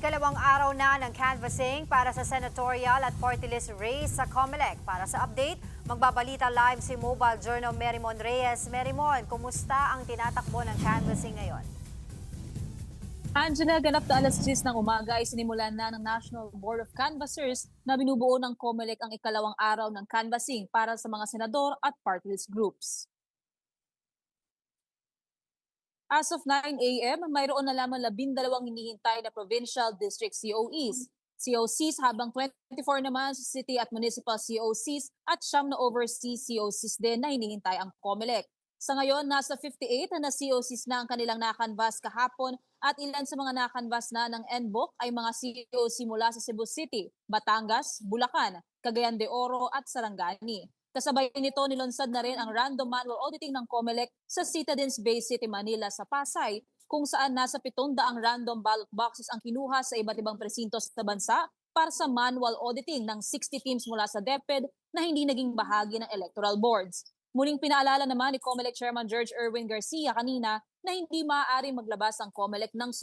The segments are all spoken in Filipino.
Ikalawang araw na ng canvassing para sa senatorial at party list race sa COMELEC. Para sa update, magbabalita live si Mobile Journal Merimon Reyes. Merimon, kumusta ang tinatakbo ng canvassing ngayon? Angela, ganap na alas 10 ng umaga ay sinimulan na ng National Board of Canvassers na binubuo ng COMELEC ang ikalawang araw ng canvassing para sa mga senador at party list groups. As of 9 a.m., mayroon na lamang 12 hinihintay na provincial district COCs habang 24 naman sa city at municipal COCs at 9 na overseas COCs din na hinihintay ang COMELEC. Sa ngayon, nasa 58 na COCs na ang kanilang nakanvas kahapon at ilan sa mga nakanvas na ng NBOC ay mga COC mula sa Cebu City, Batangas, Bulacan, Cagayan de Oro at Sarangani. Kasabay nito, nilunsad na rin ang random manual auditing ng COMELEC sa Citizens Bay City, Manila sa Pasay, kung saan nasa 700 random ballot boxes ang kinuha sa iba't ibang presinto sa bansa para sa manual auditing ng 60 teams mula sa DepEd na hindi naging bahagi ng electoral boards. Muling pinaalala naman ni COMELEC Chairman George Erwin Garcia kanina na hindi maaaring maglabas ang COMELEC ng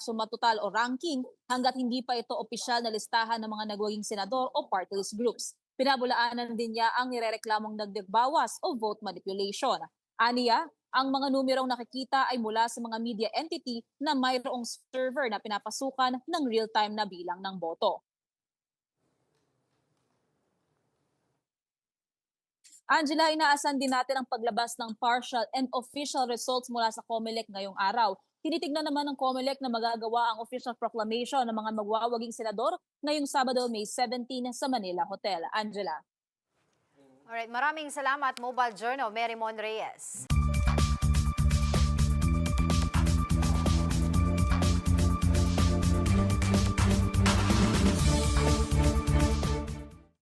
sumatotal o ranking hanggat hindi pa ito opisyal na listahan ng mga nagwaging senador o party list groups. Pinabulaanan din niya ang nirereklamong dagdag bawas o vote manipulation. Aniya, ang mga numerong nakikita ay mula sa mga media entity na mayroong server na pinapasukan ng real-time na bilang ng boto. Angela, inaasahan din natin ang paglabas ng partial and official results mula sa COMELEC ngayong araw. Tinitignan naman ng COMELEC na magagawa ang official proclamation ng mga magwawaging senador ngayong Sabado, May 17 sa Manila Hotel. Angela. Alright, maraming salamat Mobile Journal Merimon Reyes.